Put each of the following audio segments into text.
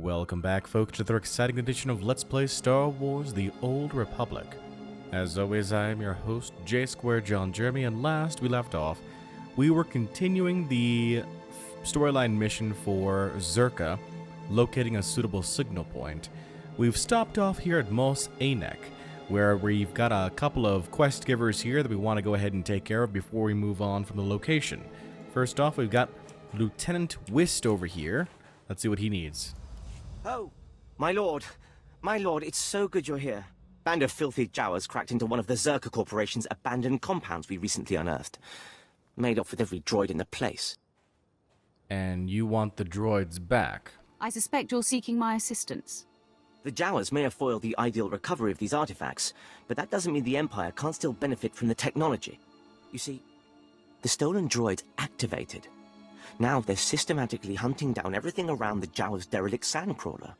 Welcome back, folks, to another exciting edition of Let's Play Star Wars The Old Republic. As always, I am your host, J-Square John Jeremy, and last we left off, we were continuing the storyline mission for Czerka, locating a suitable signal point. We've stopped off here at Mos Einek, where we've got a couple of quest givers here that we want to go ahead and take care of before we move on from the location. First off, we've got Lieutenant Whist over here. Let's see what he needs. Oh, my lord, it's so good you're here. Band of filthy Jawas cracked into one of the Czerka Corporation's abandoned compounds we recently unearthed. Made off with every droid in the place. And you want the droids back? I suspect you're seeking my assistance. The Jawas may have foiled the ideal recovery of these artifacts, but that doesn't mean the Empire can't still benefit from the technology. You see, the stolen droids activated. Now they're systematically hunting down everything around the Jawa's derelict sandcrawler.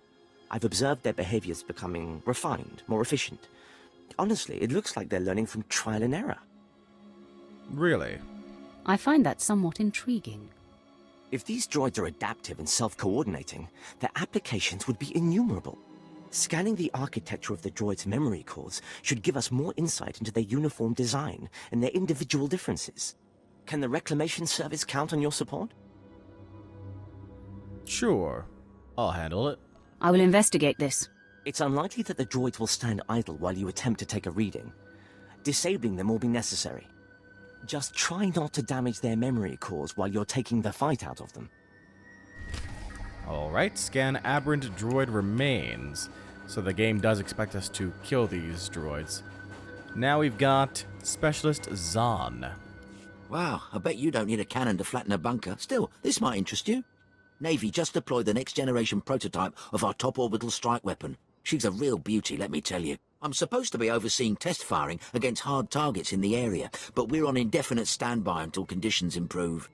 I've observed their behaviors becoming refined, more efficient. Honestly, it looks like they're learning from trial and error. Really? I find that somewhat intriguing. If these droids are adaptive and self-coordinating, their applications would be innumerable. Scanning the architecture of the droids' memory cores should give us more insight into their uniform design and their individual differences. Can the Reclamation Service count on your support? Sure. I'll handle it. I will investigate this. It's unlikely that the droids will stand idle while you attempt to take a reading. Disabling them will be necessary. Just try not to damage their memory cores while you're taking the fight out of them. Alright, scan aberrant droid remains. So the game does expect us to kill these droids. Now we've got Specialist Zahn. Wow, I bet you don't need a cannon to flatten a bunker. Still, this might interest you. Navy just deployed the next-generation prototype of our top orbital strike weapon. She's a real beauty, let me tell you. I'm supposed to be overseeing test firing against hard targets in the area, but we're on indefinite standby until conditions improve.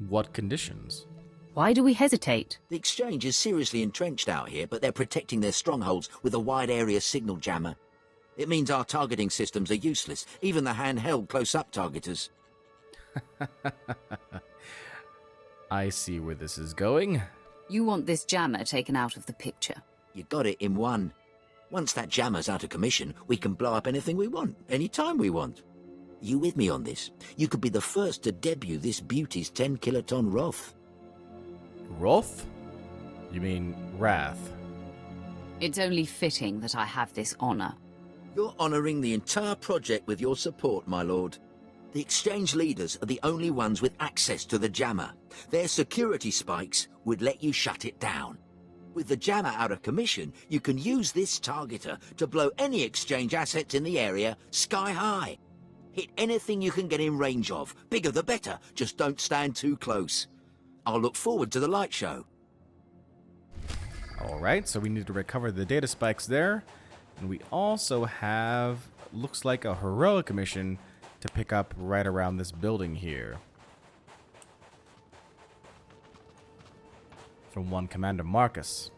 What conditions? Why do we hesitate? The Exchange is seriously entrenched out here, but they're protecting their strongholds with a wide-area signal jammer. It means our targeting systems are useless, even the handheld close-up targeters. I see where this is going. You want this jammer taken out of the picture. You got it in one. Once that jammer's out of commission, we can blow up anything we want, anytime we want. You with me on this? You could be the first to debut this beauty's 10-kiloton Roth. Roth? You mean Wrath? It's only fitting that I have this honor. You're honoring the entire project with your support, my lord. The Exchange leaders are the only ones with access to the jammer. Their security spikes would let you shut it down. With the jammer out of commission, you can use this targeter to blow any Exchange assets in the area sky high. Hit anything you can get in range of. Bigger the better, just don't stand too close. I'll look forward to the light show. Alright, so we need to recover the data spikes there. And we also have, looks like a heroic mission to pick up right around this building here. From one Commander Marcus.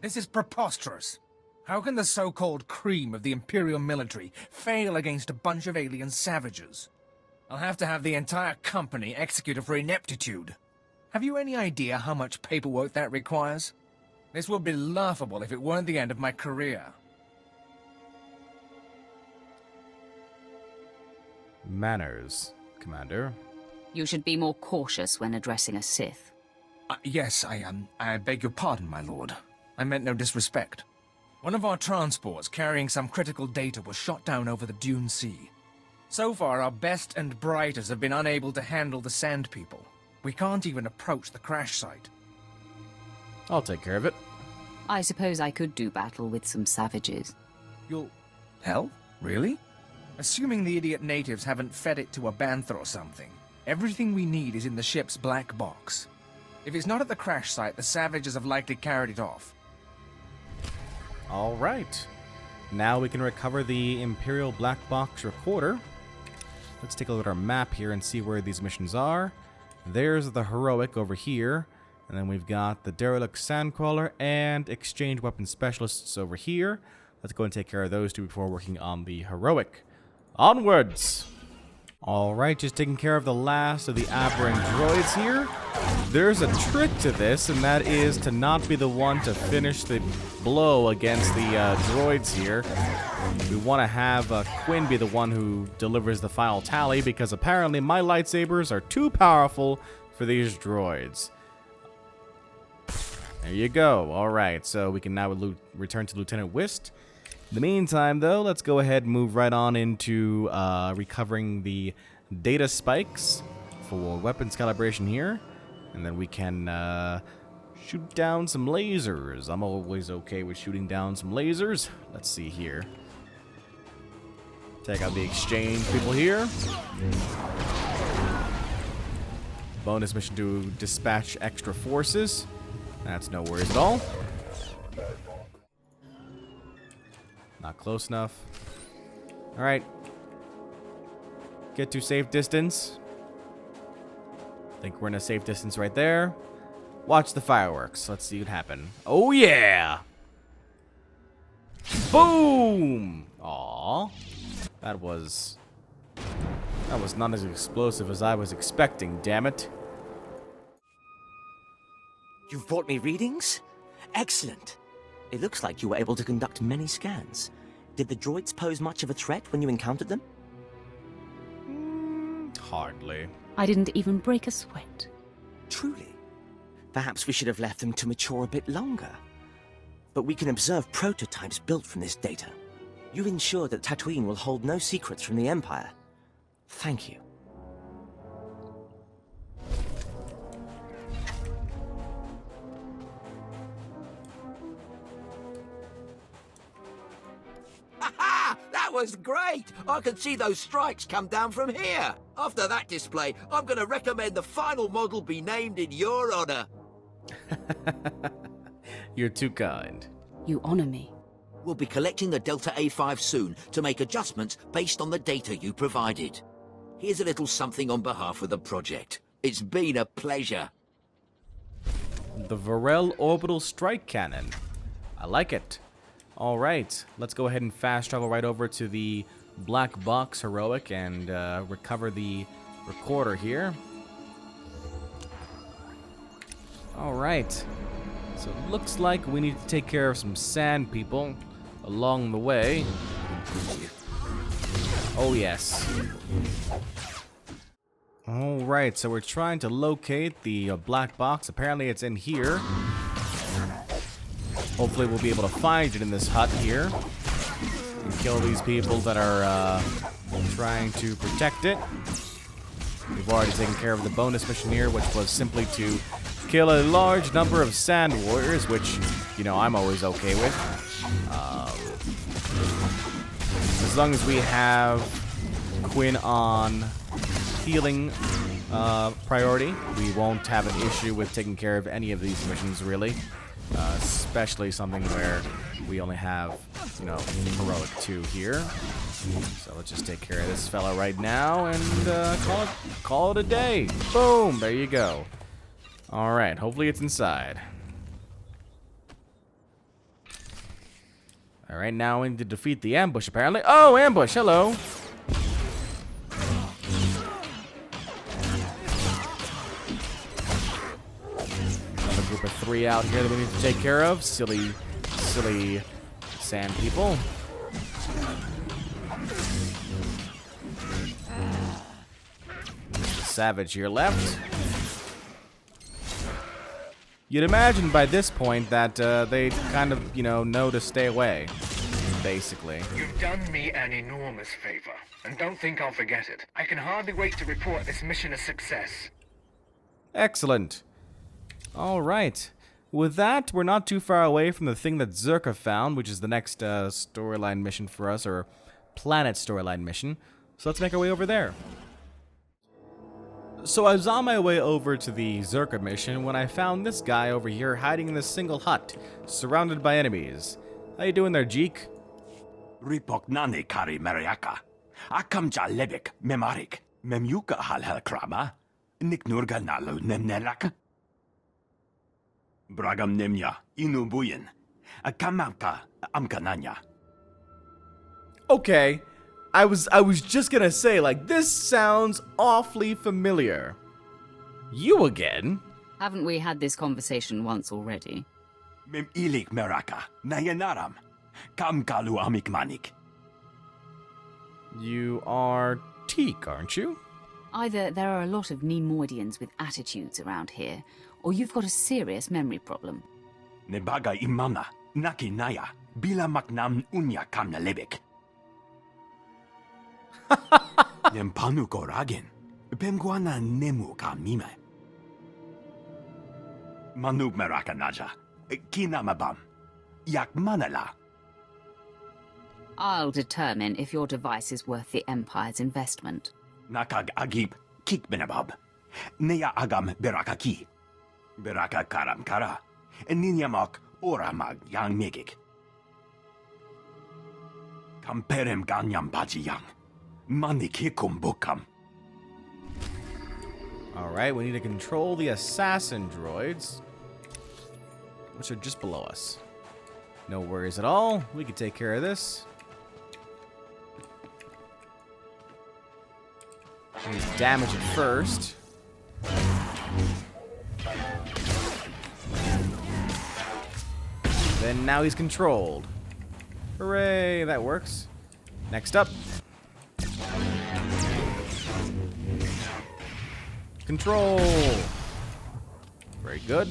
This is preposterous. How can the so-called cream of the Imperial military fail against a bunch of alien savages? I'll have to have the entire company executed for ineptitude. Have you any idea how much paperwork that requires? This would be laughable if it weren't the end of my career. Manners, Commander. You should be more cautious when addressing a Sith. Yes, I beg your pardon, my lord. I meant no disrespect. One of our transports carrying some critical data was shot down over the Dune Sea. So far, our best and brightest have been unable to handle the Sand People. We can't even approach the crash site. I'll take care of it. I suppose I could do battle with some savages. You'll... Hell? Really? Assuming the idiot natives haven't fed it to a bantha or something, everything we need is in the ship's black box. If it's not at the crash site, the savages have likely carried it off. Alright. Now we can recover the Imperial Black Box Recorder. Let's take a look at our map here and see where these missions are. There's the Heroic over here. And then we've got the Derelict Sandcrawler and Exchange Weapon Specialists over here. Let's go and take care of those two before working on the Heroic. Onwards! Alright, just taking care of the last of the aberrant droids here. There's a trick to this, and that is to not be the one to finish the blow against the droids here. We want to have Quinn be the one who delivers the final tally, because apparently my lightsabers are too powerful for these droids. There you go. Alright, so we can now return to Lieutenant Whist. In the meantime, though, let's go ahead and move right on into recovering the data spikes for weapons calibration here. And then we can shoot down some lasers. I'm always okay with shooting down some lasers. Let's see here. Take out the exchange people here. Bonus mission to dispatch extra forces. That's no worries at all. Not close enough. Alright. Get to safe distance. I think we're in a safe distance right there. Watch the fireworks. Let's see what happens. Oh yeah! Boom! Aww. That was not as explosive as I was expecting, damn it. You've brought me readings? Excellent. It looks like you were able to conduct many scans. Did the droids pose much of a threat when you encountered them? Hardly. I didn't even break a sweat. Truly. Perhaps we should have left them to mature a bit longer. But we can observe prototypes built from this data. You've ensured that Tatooine will hold no secrets from the Empire. Thank you. That was great! I can see those strikes come down from here. After that display, I'm going to recommend the final model be named in your honor. You're too kind. You honor me. We'll be collecting the Delta A5 soon to make adjustments based on the data you provided. Here's a little something on behalf of the project. It's been a pleasure. The Varel Orbital Strike Cannon. I like it. Alright, let's go ahead and fast travel right over to the Black Box Heroic and recover the recorder here. Alright, so it looks like we need to take care of some sand people along the way. Oh yes. Alright, so we're trying to locate the black box. Apparently it's in here. Hopefully we'll be able to find it in this hut here and kill these people that are trying to protect it. We've already taken care of the bonus mission here, which was simply to kill a large number of sand warriors, which, you know, I'm always okay with. As long as we have Quinn on healing priority, we won't have an issue with taking care of any of these missions, really. Especially something where we only have, you know, Heroic 2 here. So let's just take care of this fella right now and call it a day. Boom! There you go. Alright, hopefully it's inside. Alright, now we need to defeat the ambush, apparently. Oh, ambush! Hello! Group of 3 out here that we need to take care of. Silly sand people. There's the savage here left. You'd imagine by this point that they kind of, you know to stay away, basically. You've done me an enormous favor, and don't think I'll forget it. I can hardly wait to report this mission a success. Excellent. Alright. With that, we're not too far away from the thing that Czerka found, which is the next storyline mission for us, or planet storyline mission. So let's make our way over there. So I was on my way over to the Czerka mission when I found this guy over here hiding in this single hut, surrounded by enemies. How you doing there, Jeek? Ripok nani kari mariaka. Akam ja lebek memarik. Memyuka hal krama. Niknurga nalu nemneraka. Bragam nemya inubuyin. Akamamka amkananya. Okay, I was just gonna say, like, this sounds awfully familiar. You again? Haven't we had this conversation once already? Mem ilik meraka, nayanaram. Kam kalu amik manik. You are Teak, aren't you? Either there are a lot of Nemoidians with attitudes around here, or you've got a serious memory problem. Nebaga imamna, naki naya, bila maknam unya kamna lebek. Nem panu koragin, pemguana nemu ka mime. Manub meraka naja, kinamabam, yak manala. I'll determine if your device is worth the Empire's investment. Nakag agib, kik benabab. Neya agam beraka ki. Beraka karam kara. Ninyamak oramag yang megik. Kamperem ganyam baji yang. Manik hikum bukam. Alright, we need to control the assassin droids, which are just below us. No worries at all. We can take care of this. We need to damage it first. Then now he's controlled. Hooray, that works. Next up. Control. Very good.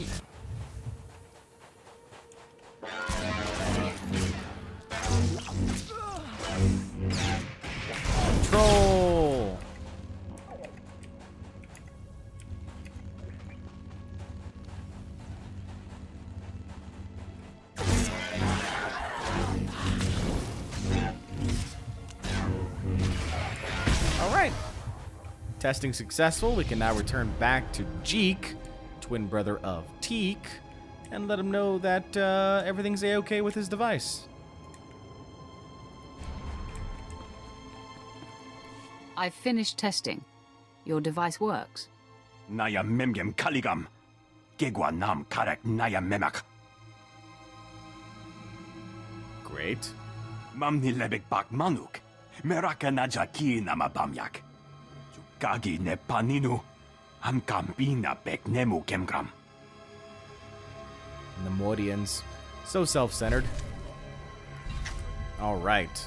Control. All right. Testing successful. We can now return back to Jeek, twin brother of Teak, and let him know that everything's a-okay with his device. I've finished testing. Your device works. Naya memgem kaligam. Gegwa nam karek naya memak. Great. Mamni lebek bak manuk. Meraka naja ki nama bamyak. Gagi ne paninu. Am kambina bek nemu kemgram. Nemoidians. So self-centered. All right.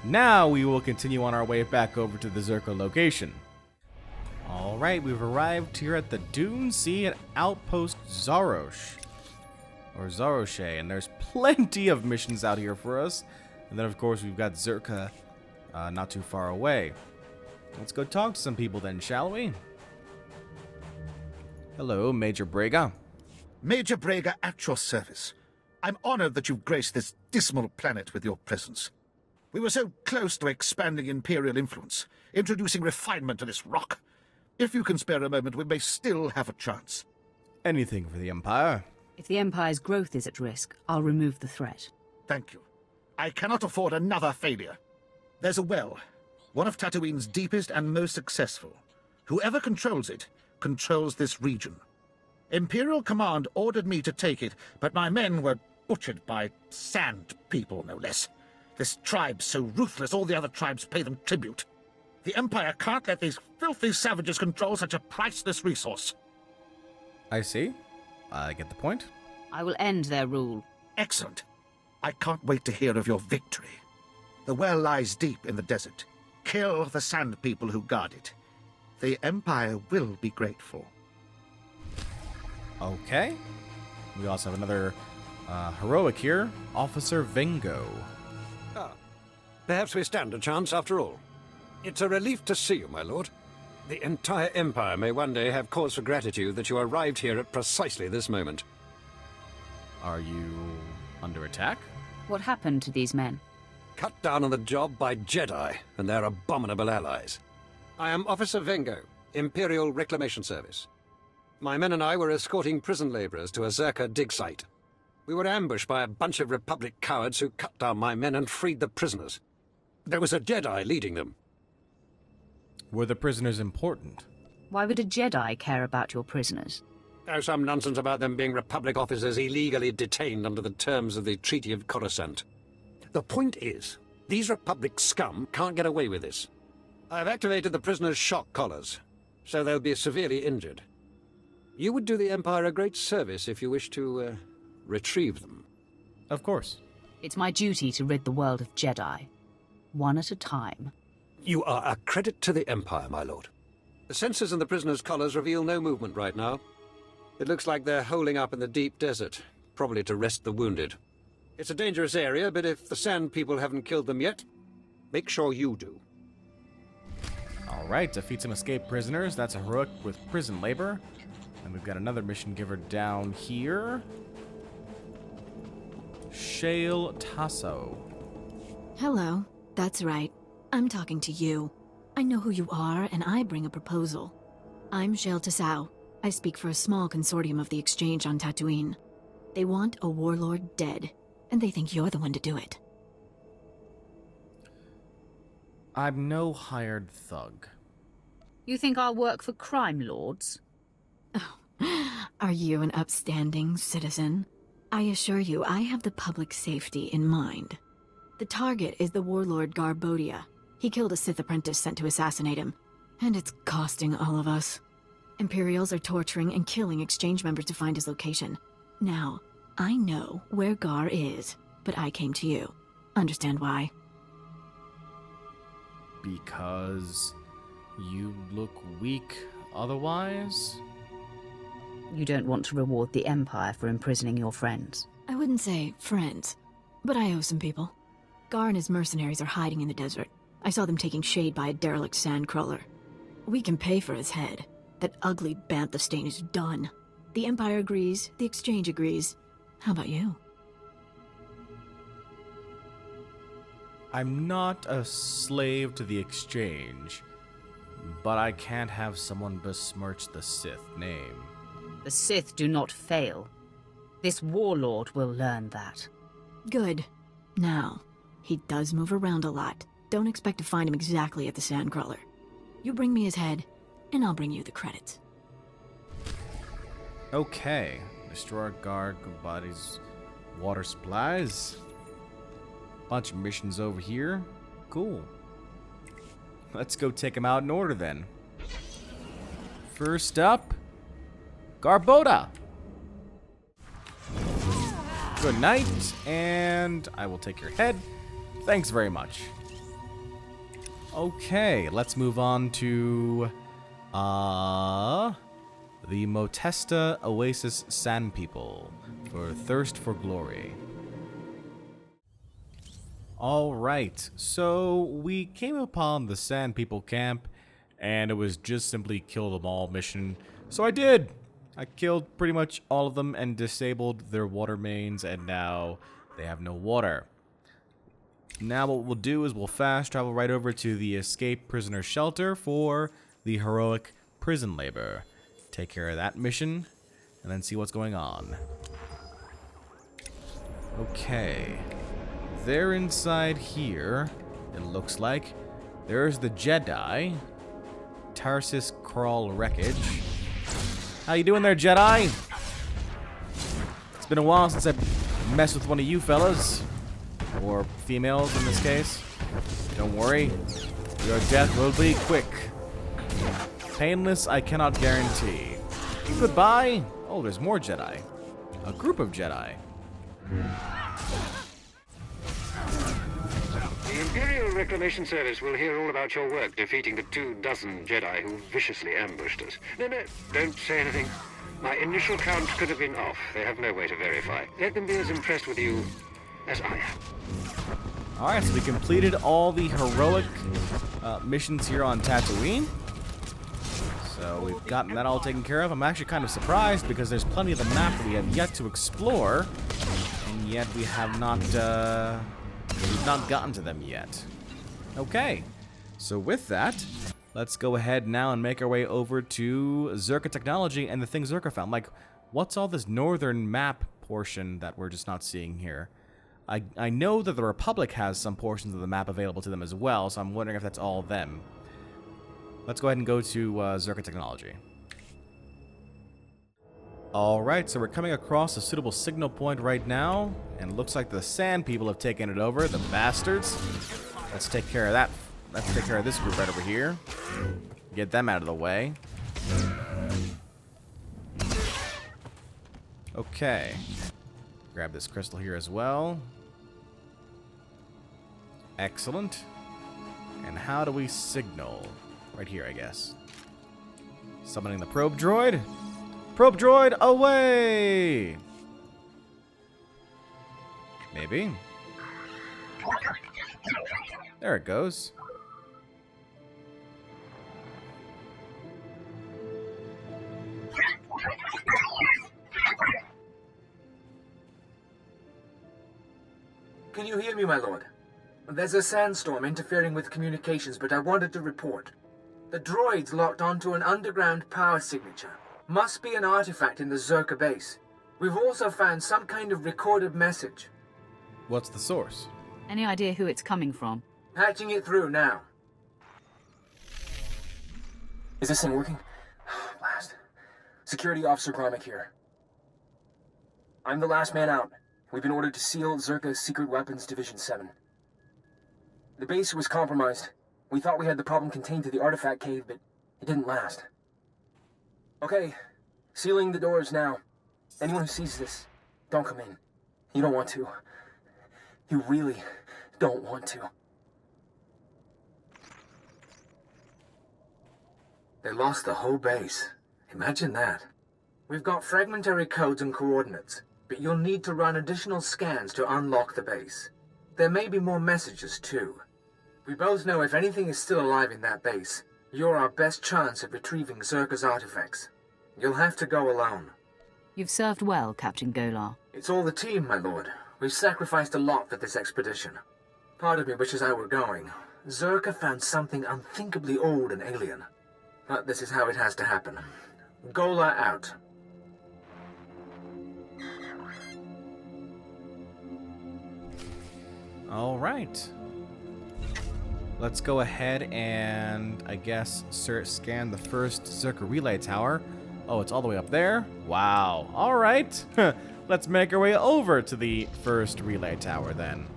Now we will continue on our way back over to the Czerka location. All right, we've arrived here at the Dune Sea at Outpost Zarosh. Or Zaroshe, and there's plenty of missions out here for us. And then, of course, we've got Czerka not too far away. Let's go talk to some people then, shall we? Hello, Major Brega. Major Brega at your service. I'm honored that you've graced this dismal planet with your presence. We were so close to expanding Imperial influence, introducing refinement to this rock. If you can spare a moment, we may still have a chance. Anything for the Empire. If the Empire's growth is at risk, I'll remove the threat. Thank you. I cannot afford another failure. There's a well, one of Tatooine's deepest and most successful. Whoever controls it, controls this region. Imperial Command ordered me to take it, but my men were butchered by sand people, no less. This tribe's so ruthless, all the other tribes pay them tribute. The Empire can't let these filthy savages control such a priceless resource. I see. I get the point. I will end their rule. Excellent. I can't wait to hear of your victory. The well lies deep in the desert. Kill the sand people who guard it. The Empire will be grateful. Okay. We also have another heroic here, Officer Vengo. Ah, perhaps we stand a chance after all. It's a relief to see you, my lord. The entire Empire may one day have cause for gratitude that you arrived here at precisely this moment. Are you under attack? What happened to these men? Cut down on the job by Jedi and their abominable allies. I am Officer Vengo, Imperial Reclamation Service. My men and I were escorting prison laborers to a Czerka dig site. We were ambushed by a bunch of Republic cowards who cut down my men and freed the prisoners. There was a Jedi leading them. Were the prisoners important? Why would a Jedi care about your prisoners? There's some nonsense about them being Republic officers illegally detained under the terms of the Treaty of Coruscant. The point is, These Republic scum can't get away with this. I've activated the prisoners' shock collars, so they'll be severely injured. You would do the Empire a great service if you wish to, retrieve them. Of course. It's my duty to rid the world of Jedi, one at a time. You are a credit to the Empire, my lord. The sensors in the prisoners' collars reveal no movement right now. It looks like they're holding up in the deep desert, probably to rest the wounded. It's a dangerous area, but if the Sand People haven't killed them yet, make sure you do. Alright, defeat some escaped prisoners. That's a heroic with prison labor. And we've got another mission giver down here. Shale Tasso. Hello. That's right. I'm talking to you. I know who you are, and I bring a proposal. I'm Shale Tasso. I speak for a small consortium of the Exchange on Tatooine. They want a warlord dead, and they think you're the one to do it. I'm no hired thug. You think I'll work for crime lords? Oh, are you an upstanding citizen? I assure you, I have the public safety in mind. The target is the warlord Garbodia. He killed a Sith apprentice sent to assassinate him, and it's costing all of us. Imperials are torturing and killing Exchange members to find his location. Now, I know where Gar is, but I came to you. Understand why? Because you look weak otherwise? You don't want to reward the Empire for imprisoning your friends. I wouldn't say friends, but I owe some people. Gar and his mercenaries are hiding in the desert. I saw them taking shade by a derelict sandcrawler. We can pay for his head. That ugly bantha stain is done. The Empire agrees, the Exchange agrees. How about you? I'm not a slave to the Exchange, but I can't have someone besmirch the Sith name. The Sith do not fail. This warlord will learn that. Good. Now, he does move around a lot. Don't expect to find him exactly at the sandcrawler. You bring me his head, and I'll bring you the credits. Okay. Destroy guard bodies, water supplies. Bunch of missions over here. Cool. Let's go take them out in order then. First up, Garboda. Good night, and I will take your head. Thanks very much. Okay, let's move on to the Motesta Oasis Sand People for Thirst for Glory. Alright, so we came upon the Sand People camp, and it was just simply kill them all mission. So I did! I killed pretty much all of them and disabled their water mains, and now they have no water. Now what we'll do is we'll fast travel right over to the escaped prisoner shelter for the heroic prison labor. Take care of that mission, and then see what's going on. Okay. They're inside here, it looks like. There's the Jedi. Tarsis Crawl Wreckage. How you doing there, Jedi? It's been a while since I messed with one of you fellas. Or females in this case. Don't worry. Your death will be quick. Painless, I cannot guarantee. Goodbye. Oh, there's more Jedi. A group of Jedi. The Imperial Reclamation Service will hear all about your work defeating the 24 Jedi who viciously ambushed us. No, don't say anything. My initial count could have been off. They have no way to verify. Let them be as impressed with you as I am. Alright, so we completed all the heroic missions here on Tatooine. So we've gotten that all taken care of. I'm actually kind of surprised because there's plenty of the map that we have yet to explore, and yet we have not gotten to them yet. Okay, so with that, let's go ahead now and make our way over to Czerka technology and the thing Czerka found. Like, what's all this northern map portion that we're just not seeing here? I know that the Republic has some portions of the map available to them as well, so I'm wondering if that's all them. Let's go ahead and go to Czerka technology. Alright, so we're coming across a suitable signal point right now, and it looks like the Sand People have taken it over, the bastards. Let's take care of that. Let's take care of this group right over here. Get them out of the way. Okay. Grab this crystal here as well. Excellent. And how do we signal? Right here, I guess. Summoning the probe droid. Probe droid, away! Maybe. There it goes. Can you hear me, my lord? There's a sandstorm interfering with communications, but I wanted to report. The droids locked onto an underground power signature. Must be an artifact in the Czerka base. We've also found some kind of recorded message. What's the source? Any idea who it's coming from? Patching it through now. Is this thing working? Blast. Security Officer Gromick here. I'm the last man out. We've been ordered to seal Czerka's Secret Weapons Division 7. The base was compromised. We thought we had the problem contained to the artifact cave, but it didn't last. Okay, sealing the doors now. Anyone who sees this, don't come in. You don't want to. You really don't want to. They lost the whole base. Imagine that. We've got fragmentary codes and coordinates, but you'll need to run additional scans to unlock the base. There may be more messages, too. We both know if anything is still alive in that base, you're our best chance of retrieving Czerka's artifacts. You'll have to go alone. You've served well, Captain Golar. It's all the team, my lord. We've sacrificed a lot for this expedition. Part of me wishes I were going. Czerka found something unthinkably old and alien. But this is how it has to happen. Golar out. All right. Let's go ahead and, I guess, scan the first Czerka relay tower. Oh, it's all the way up there? Wow. All right. Let's make our way over to the first relay tower then.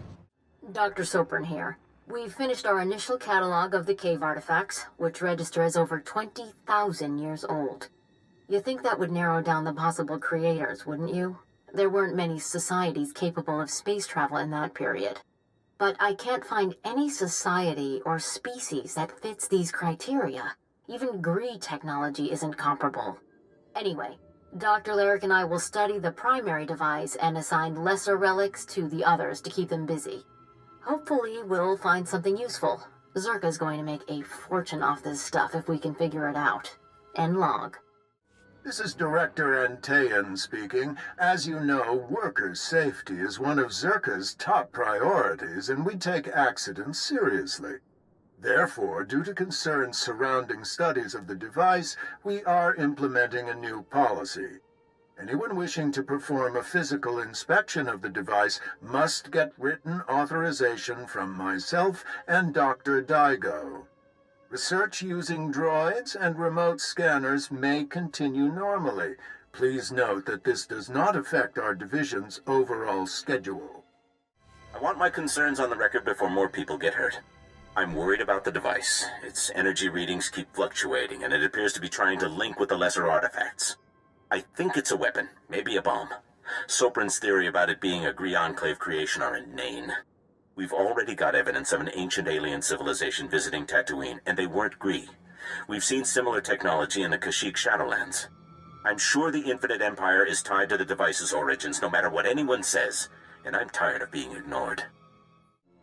Dr. Sopran here. We've finished our initial catalog of the cave artifacts, which register as over 20,000 years old. You think that would narrow down the possible creators, wouldn't you? There weren't many societies capable of space travel in that period. But I can't find any society or species that fits these criteria. Even greed technology isn't comparable. Anyway, Dr. Lyric and I will study the primary device and assign lesser relics to the others to keep them busy. Hopefully, we'll find something useful. Czerka's going to make a fortune off this stuff if we can figure it out. End log. This is Director Antaean speaking. As you know, workers' safety is one of Czerka's top priorities, and we take accidents seriously. Therefore, due to concerns surrounding studies of the device, we are implementing a new policy. Anyone wishing to perform a physical inspection of the device must get written authorization from myself and Dr. Daigo. Research using droids and remote scanners may continue normally. Please note that this does not affect our division's overall schedule. I want my concerns on the record before more people get hurt. I'm worried about the device. Its energy readings keep fluctuating, and it appears to be trying to link with the lesser artifacts. I think it's a weapon, maybe a bomb. Sopran's theory about it being a Gree Enclave creation are inane. We've already got evidence of an ancient alien civilization visiting Tatooine, and they weren't Gree. We've seen similar technology in the Kashyyyk Shadowlands. I'm sure the Infinite Empire is tied to the device's origins, no matter what anyone says, and I'm tired of being ignored.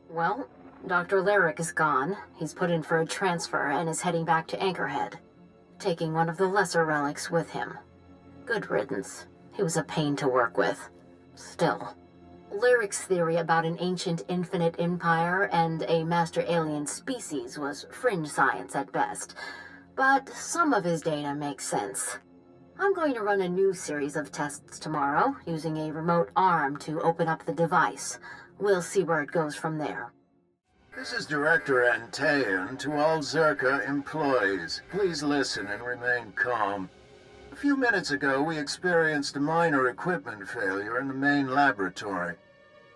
Well, Dr. Lyric is gone. He's put in for a transfer and is heading back to Anchorhead, taking one of the lesser relics with him. Good riddance. He was a pain to work with. Still. Lyric's theory about an ancient infinite empire and a master alien species was fringe science at best, but some of his data makes sense. I'm going to run a new series of tests tomorrow, using a remote arm to open up the device. We'll see where it goes from there. This is Director Antaean to all Czerka employees. Please listen and remain calm. The few minutes ago, we experienced a minor equipment failure in the main laboratory.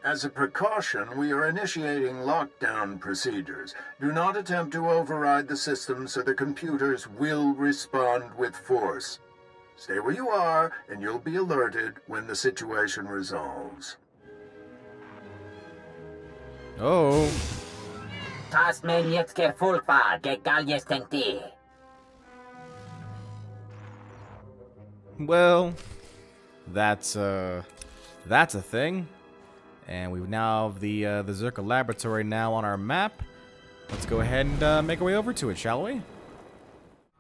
As a precaution, we are initiating lockdown procedures. Do not attempt to override the system, so the computers will respond with force. Stay where you are, and you'll be alerted when the situation resolves. Oh. Well, that's a thing. And we now have the Czerka laboratory now on our map. Let's go ahead and make our way over to it, shall we?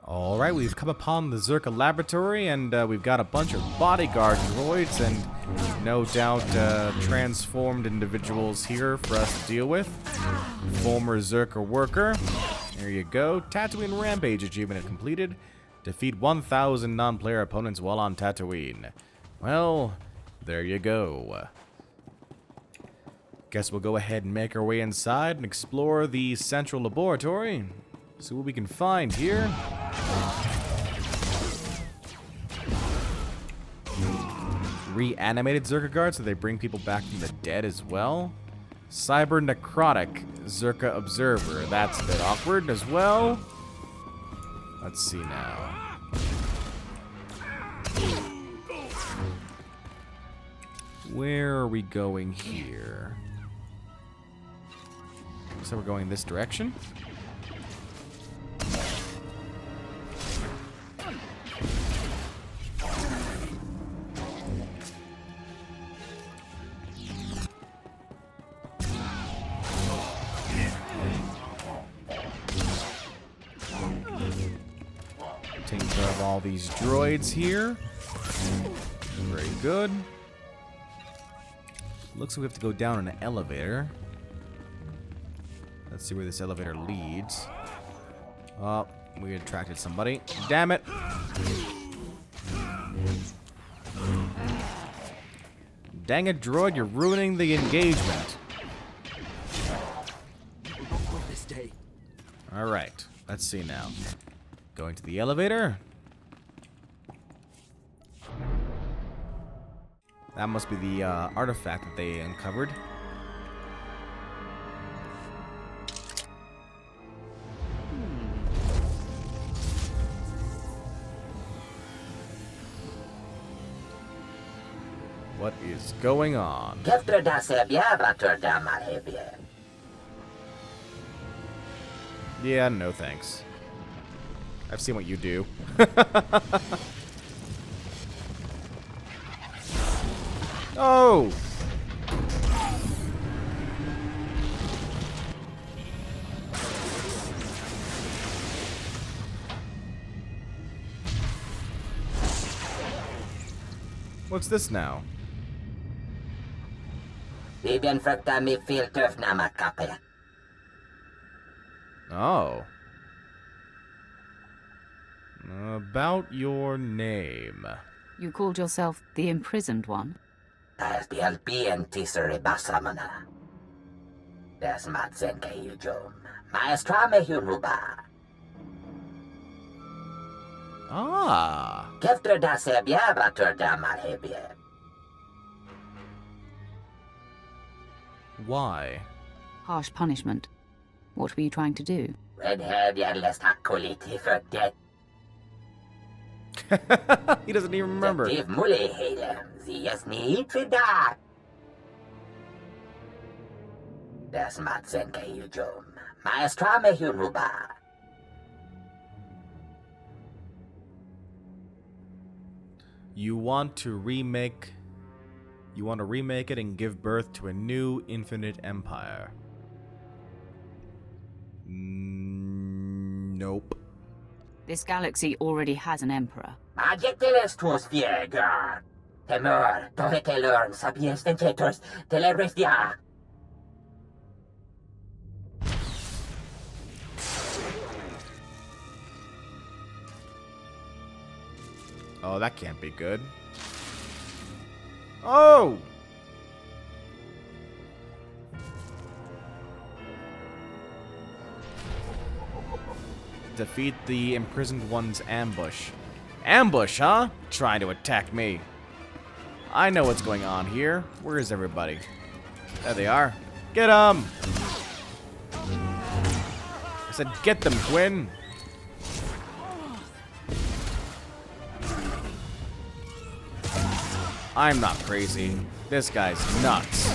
Alright, we've come upon the Czerka laboratory, and we've got a bunch of bodyguard droids and no doubt transformed individuals here for us to deal with. Former Czerka worker. There you go. Tatooine Rampage achievement completed. Defeat 1,000 non-player opponents while on Tatooine. Well, there you go. Guess we'll go ahead and make our way inside and explore the central laboratory. See what we can find here. Reanimated Czerka guards, so they bring people back from the dead as well. Cyber necrotic Czerka observer. That's a bit awkward as well. Let's see now. Where are we going here? So we're going this direction. Taking care of all these droids here. Very good. Looks like we have to go down an elevator. Let's see where this elevator leads. Oh, we attracted somebody. Damn it! Dang it, droid, you're ruining the engagement. Alright, let's see now. Going to the elevator. That must be the artifact that they uncovered. What is going on? Yeah, no thanks. I've seen what you do. Oh! What's this now? Oh. About your name. You called yourself the imprisoned one? Ah. Why? Harsh punishment. What were you trying to do? He doesn't even remember. You want to remake it and give birth to a new infinite empire. Nope. This galaxy already has an emperor. Oh, that can't be good. Oh! Defeat the imprisoned one's ambush. Ambush, huh? Trying to attack me. I know what's going on here. Where is everybody? There they are. Get them! I said get them, Quinn. I'm not crazy. This guy's nuts.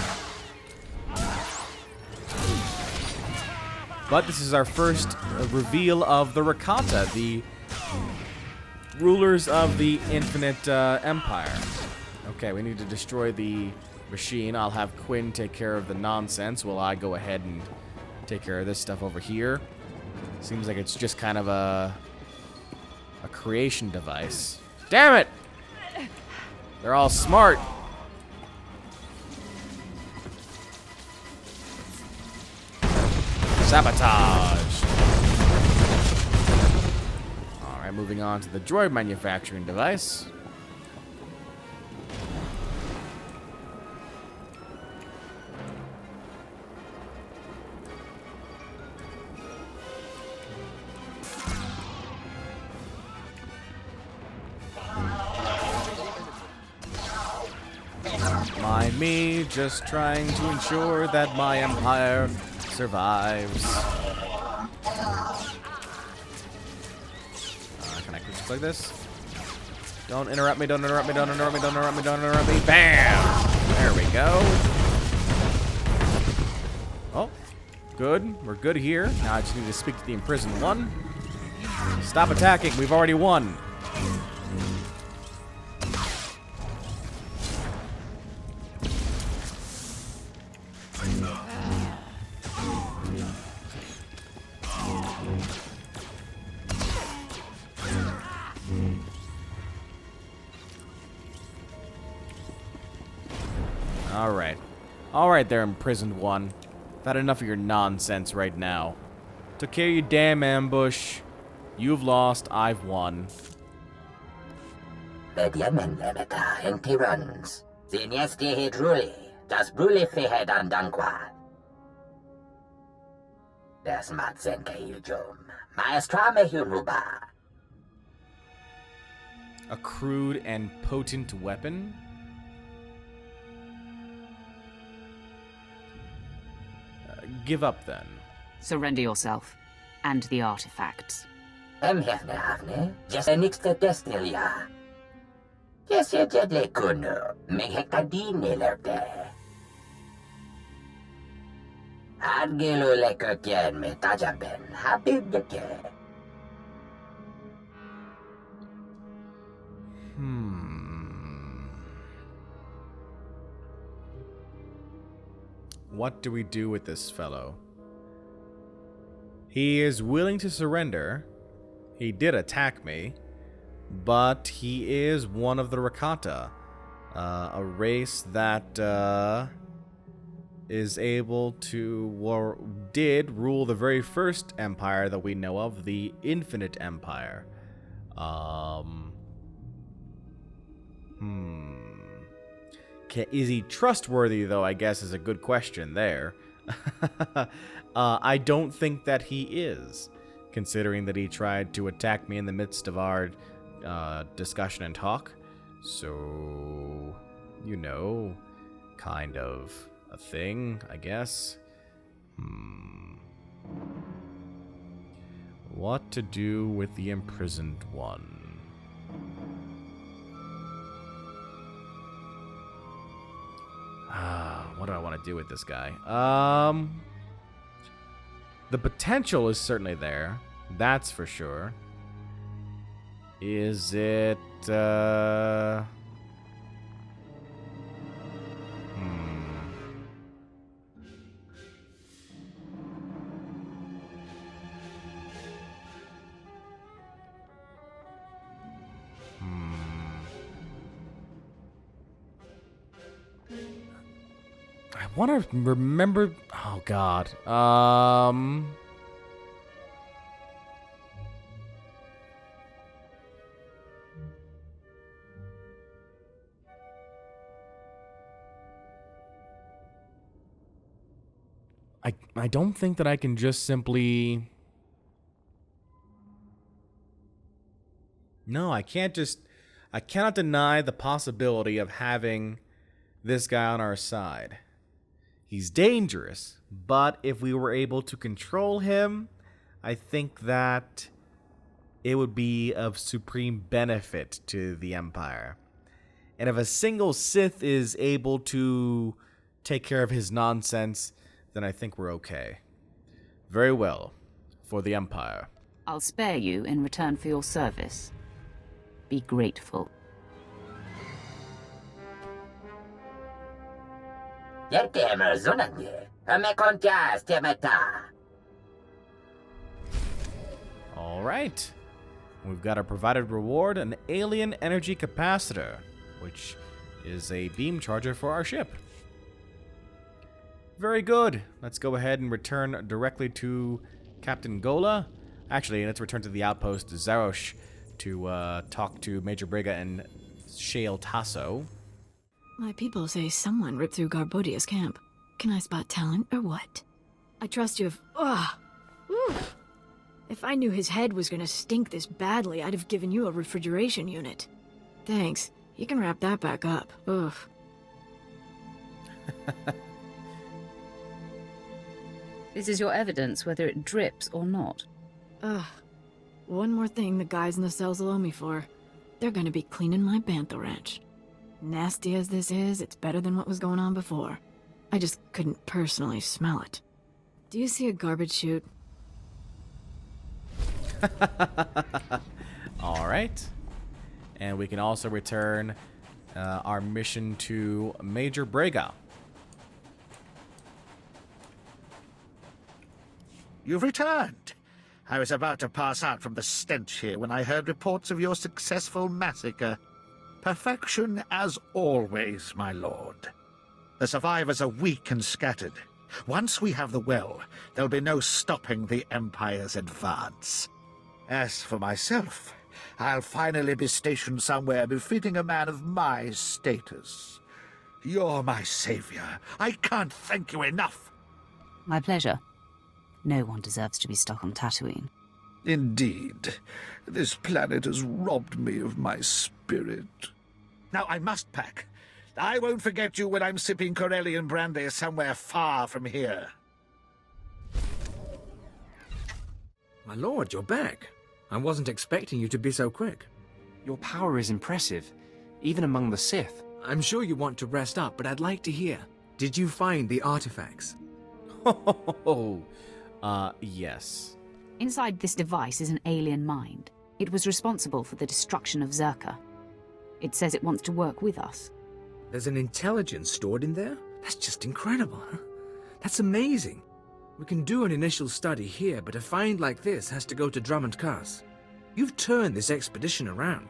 But this is our first reveal of the Rakata, the rulers of the Infinite Empire. Okay, we need to destroy the machine. I'll have Quinn take care of the nonsense while I go ahead and take care of this stuff over here. Seems like it's just kind of a creation device. Damn it! They're all smart. Sabotage. Alright, moving on to the droid manufacturing device. Mind me, just trying to ensure that my empire survives. Can I just like this? Don't interrupt me, don't interrupt me, don't interrupt me, don't interrupt me, don't interrupt me. Bam! There we go. Oh, good. We're good here. Now I just need to speak to the imprisoned one. Stop attacking. We've already won. Alright there, imprisoned one. I've had enough of your nonsense right now. Took care of your damn ambush. You've lost, I've won. Bediamen lemeta enti runs. Zinesti hidruli. Das bruli fihed andankwa. Das matzenke yujum. Maestrame huruba. A crude and potent weapon? Give up, then. Surrender yourself. And the artifacts. Hefne havne. Jesse nixte destilia. Jesse jedle kuno. Meghekadine lerte. Adgelo lekokien me tajaben. Habib deke. What do we do with this fellow? He is willing to surrender. He did attack me, but he is one of the Rakata, a race that is able to, or did rule the very first empire that we know of, the Infinite Empire. Is he trustworthy, though, I guess is a good question there. I don't think that he is, considering that he tried to attack me in the midst of our discussion and talk. So, you know, kind of a thing, I guess. What to do with the imprisoned one? What do I want to do with this guy? The potential is certainly there. That's for sure. Is it, I want to remember. Oh God. I don't think that I can just simply No, I cannot deny the possibility of having this guy on our side. He's dangerous, but if we were able to control him, I think that it would be of supreme benefit to the Empire. And if a single Sith is able to take care of his nonsense, then I think we're okay. Very well. For the Empire. I'll spare you in return for your service. Be grateful. Alright. We've got a provided reward, an alien energy capacitor, which is a beam charger for our ship. Very good. Let's go ahead and return directly to Captain Gola. Actually, let's return to the outpost Zarosh to talk to Major Briga and Shale Tasso. My people say someone ripped through Garbodia's camp. Can I spot talent or what? I trust you if... If I knew his head was gonna stink this badly, I'd have given you a refrigeration unit. Thanks. You can wrap that back up. Oof. This is your evidence, whether it drips or not. One more thing the guys in the cells will owe me for. They're gonna be cleaning my bantha ranch. Nasty as this is, it's better than what was going on before. I just couldn't personally smell it. Do you see a garbage chute? Alright. And we can also return our mission to Major Briga. You've returned. I was about to pass out from the stench here when I heard reports of your successful massacre. Perfection as always, my lord. The survivors are weak and scattered. Once we have the well, there'll be no stopping the Empire's advance. As for myself, I'll finally be stationed somewhere befitting a man of my status. You're my savior. I can't thank you enough. My pleasure. No one deserves to be stuck on Tatooine. Indeed. This planet has robbed me of my spirit. Now I must pack. I won't forget you when I'm sipping Corellian brandy somewhere far from here. My lord, you're back. I wasn't expecting you to be so quick. Your power is impressive, even among the Sith. I'm sure you want to rest up, but I'd like to hear. Did you find the artifacts? Yes. Inside this device is an alien mind. It was responsible for the destruction of Czerka. It says it wants to work with us. There's an intelligence stored in there? That's just incredible, huh? That's amazing. We can do an initial study here, but a find like this has to go to Drummond Cass. You've turned this expedition around.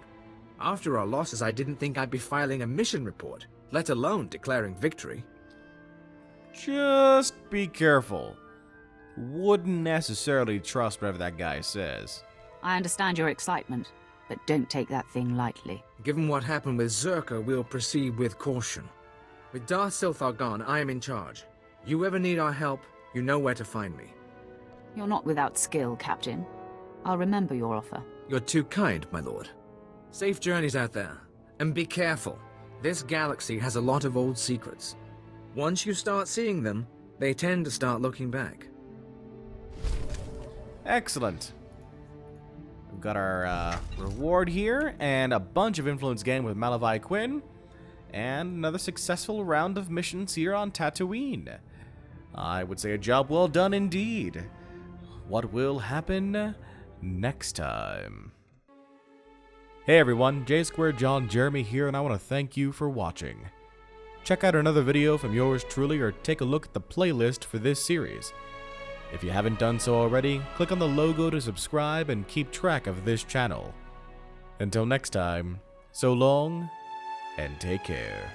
After our losses, I didn't think I'd be filing a mission report, let alone declaring victory. Just be careful. Wouldn't necessarily trust whatever that guy says. I understand your excitement, but don't take that thing lightly. Given what happened with Czerka, we'll proceed with caution. With Darth Silthar gone, I am in charge. You ever need our help, you know where to find me. You're not without skill, Captain. I'll remember your offer. You're too kind, my lord. Safe journeys out there. And be careful. This galaxy has a lot of old secrets. Once you start seeing them, they tend to start looking back. Excellent. We've got our reward here, and a bunch of influence gained with Malavai Quinn, and another successful round of missions here on Tatooine. I would say a job well done indeed. What will happen next time? Hey everyone, J2 Jeremy here, and I want to thank you for watching. Check out another video from yours truly, or take a look at the playlist for this series. If you haven't done so already, click on the logo to subscribe and keep track of this channel. Until next time, so long, and take care.